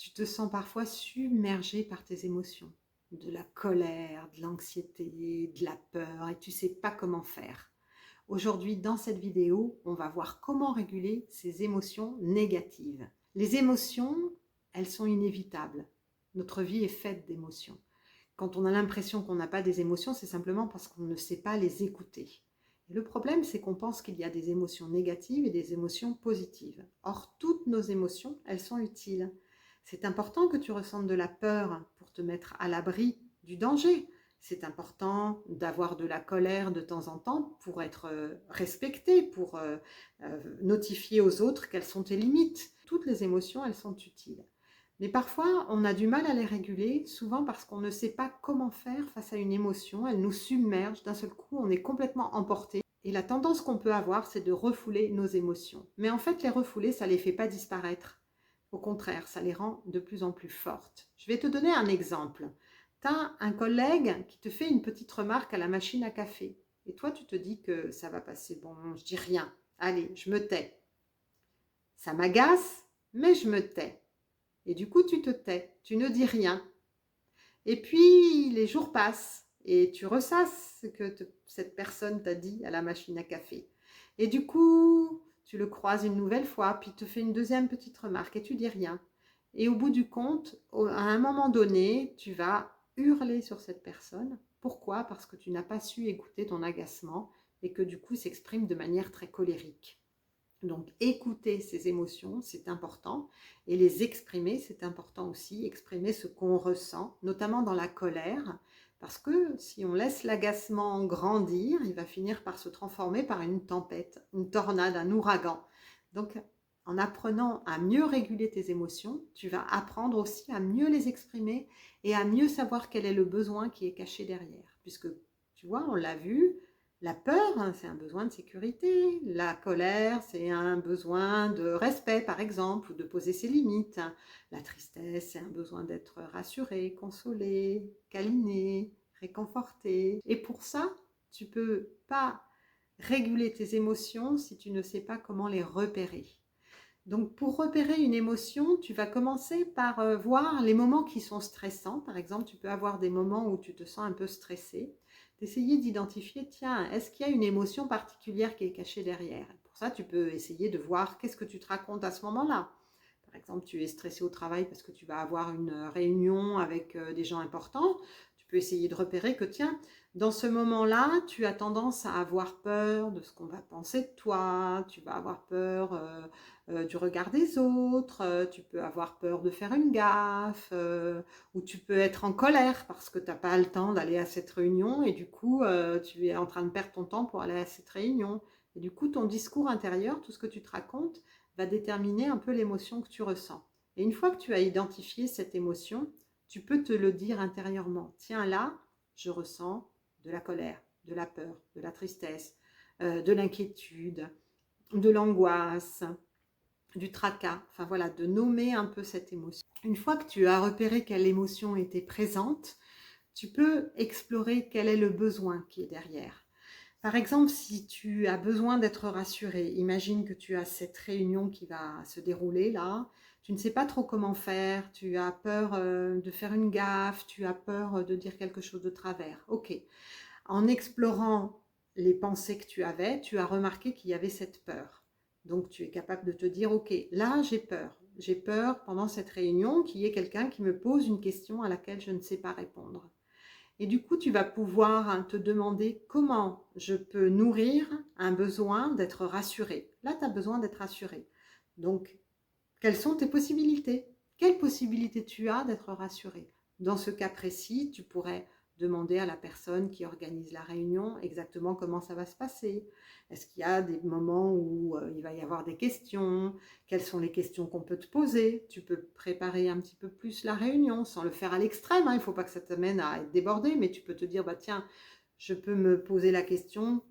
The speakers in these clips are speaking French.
Tu te sens parfois submergé par tes émotions, de la colère, de l'anxiété, de la peur, et tu ne sais pas comment faire. Aujourd'hui, dans cette vidéo, on va voir comment réguler ces émotions négatives. Les émotions, elles sont inévitables. Notre vie est faite d'émotions. Quand on a l'impression qu'on n'a pas des émotions, c'est simplement parce qu'on ne sait pas les écouter. Et le problème, c'est qu'on pense qu'il y a des émotions négatives et des émotions positives. Or, toutes nos émotions, elles sont utiles. C'est important que tu ressentes de la peur pour te mettre à l'abri du danger. C'est important d'avoir de la colère de temps en temps pour être respecté, pour notifier aux autres quelles sont tes limites. Toutes les émotions, elles sont utiles. Mais parfois, on a du mal à les réguler, souvent parce qu'on ne sait pas comment faire face à une émotion. Elle nous submerge, d'un seul coup, on est complètement emporté. Et la tendance qu'on peut avoir, c'est de refouler nos émotions. Mais en fait, les refouler, ça ne les fait pas disparaître. Au contraire, ça les rend de plus en plus fortes. Je vais te donner un exemple. Tu as un collègue qui te fait une petite remarque à la machine à café. Et toi, tu te dis que ça va passer. Bon, je dis rien. Allez, je me tais. Ça m'agace, mais je me tais. Et du coup, tu te tais, tu ne dis rien. Et puis, les jours passent et tu ressasses ce que cette personne t'a dit à la machine à café. Et du coup, tu le croises une nouvelle fois, puis il te fait une deuxième petite remarque et tu dis rien. Et au bout du compte, à un moment donné, tu vas hurler sur cette personne. Pourquoi? Parce que tu n'as pas su écouter ton agacement et que du coup, s'exprime de manière très colérique. Donc, écouter ses émotions, c'est important. Et les exprimer, c'est important aussi. Exprimer ce qu'on ressent, notamment dans la colère. Parce que si on laisse l'agacement grandir, il va finir par se transformer par une tempête, une tornade, un ouragan. Donc, en apprenant à mieux réguler tes émotions, tu vas apprendre aussi à mieux les exprimer et à mieux savoir quel est le besoin qui est caché derrière. Puisque, tu vois, on l'a vu, la peur, c'est un besoin de sécurité. La colère, c'est un besoin de respect, par exemple, ou de poser ses limites. La tristesse, c'est un besoin d'être rassuré, consolé, câliné, réconforté. Et pour ça, tu ne peux pas réguler tes émotions si tu ne sais pas comment les repérer. Donc, pour repérer une émotion, tu vas commencer par voir les moments qui sont stressants. Par exemple, tu peux avoir des moments où tu te sens un peu stressé. D'essayer d'identifier, tiens, est-ce qu'il y a une émotion particulière qui est cachée derrière? Pour ça, tu peux essayer de voir qu'est-ce que tu te racontes à ce moment-là. Par exemple, tu es stressé au travail parce que tu vas avoir une réunion avec des gens importants. Tu peux essayer de repérer que, tiens, dans ce moment-là, tu as tendance à avoir peur de ce qu'on va penser de toi. Tu vas avoir peur du regard des autres. Tu peux avoir peur de faire une gaffe. Ou tu peux être en colère parce que tu n'as pas le temps d'aller à cette réunion et du coup, tu es en train de perdre ton temps pour aller à cette réunion. Et du coup, ton discours intérieur, tout ce que tu te racontes, va déterminer un peu l'émotion que tu ressens. Et une fois que tu as identifié cette émotion, tu peux te le dire intérieurement. Tiens, là, je ressens de la colère, de la peur, de la tristesse, de l'inquiétude, de l'angoisse, du tracas. Enfin voilà, de nommer un peu cette émotion. Une fois que tu as repéré quelle émotion était présente, tu peux explorer quel est le besoin qui est derrière. Par exemple, si tu as besoin d'être rassuré, imagine que tu as cette réunion qui va se dérouler là, tu ne sais pas trop comment faire, tu as peur de faire une gaffe, tu as peur de dire quelque chose de travers. Ok, en explorant les pensées que tu avais, tu as remarqué qu'il y avait cette peur. Donc tu es capable de te dire, ok, là j'ai peur. J'ai peur pendant cette réunion qu'il y ait quelqu'un qui me pose une question à laquelle je ne sais pas répondre. Et du coup, tu vas pouvoir te demander comment je peux nourrir un besoin d'être rassuré. Là, tu as besoin d'être rassuré. Donc, quelles sont tes possibilités? Quelles possibilités tu as d'être rassuré? Dans ce cas précis, tu pourrais demander à la personne qui organise la réunion exactement comment ça va se passer. Est-ce qu'il y a des moments où il va y avoir des questions? Quelles sont les questions qu'on peut te poser? Tu peux préparer un petit peu plus la réunion sans le faire à l'extrême. Il ne faut pas que ça t'amène à être débordé, mais tu peux te dire, bah, tiens, je peux me poser la question.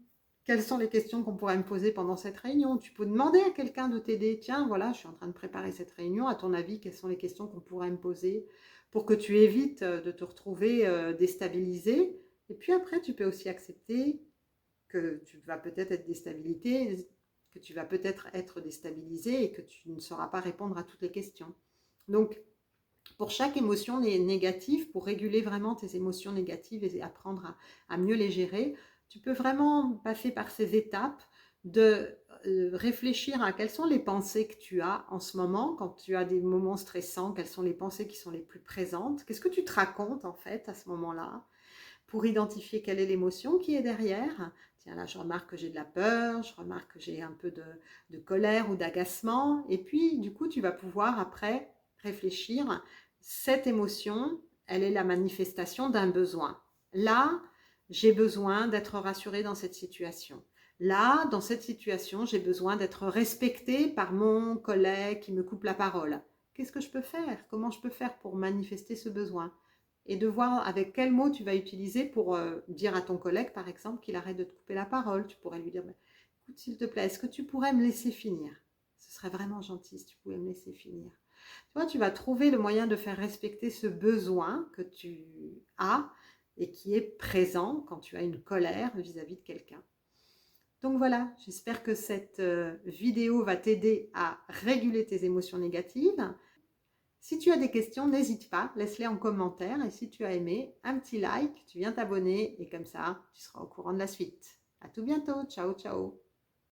Quelles sont les questions qu'on pourrait me poser pendant cette réunion? Tu peux demander à quelqu'un de t'aider. Tiens, voilà, je suis en train de préparer cette réunion. À ton avis, quelles sont les questions qu'on pourrait me poser pour que tu évites de te retrouver déstabilisé? Et puis après, tu peux aussi accepter que tu vas peut-être être déstabilisé, que tu vas peut-être être déstabilisé et que tu ne sauras pas répondre à toutes les questions. Donc, pour chaque émotion négative, pour réguler vraiment tes émotions négatives et apprendre à mieux les gérer, tu peux vraiment passer par ces étapes de réfléchir à quelles sont les pensées que tu as en ce moment, quand tu as des moments stressants, quelles sont les pensées qui sont les plus présentes, qu'est-ce que tu te racontes en fait à ce moment-là, pour identifier quelle est l'émotion qui est derrière. Tiens, là, je remarque que j'ai de la peur, je remarque que j'ai un peu de colère ou d'agacement. Et puis, du coup, tu vas pouvoir après réfléchir. Cette émotion, elle est la manifestation d'un besoin. Là, j'ai besoin d'être rassurée dans cette situation. Là, dans cette situation, j'ai besoin d'être respectée par mon collègue qui me coupe la parole. Qu'est-ce que je peux faire? Comment je peux faire pour manifester ce besoin? Et de voir avec quel mot tu vas utiliser pour dire à ton collègue, par exemple, qu'il arrête de te couper la parole. Tu pourrais lui dire, bah, écoute, s'il te plaît, est-ce que tu pourrais me laisser finir? Ce serait vraiment gentil si tu pouvais me laisser finir. Tu vois, tu vas trouver le moyen de faire respecter ce besoin que tu as et qui est présent quand tu as une colère vis-à-vis de quelqu'un. Donc voilà, j'espère que cette vidéo va t'aider à réguler tes émotions négatives. Si tu as des questions, n'hésite pas, laisse-les en commentaire. Et si tu as aimé, un petit like, tu viens t'abonner et comme ça, tu seras au courant de la suite. À tout bientôt, ciao ciao.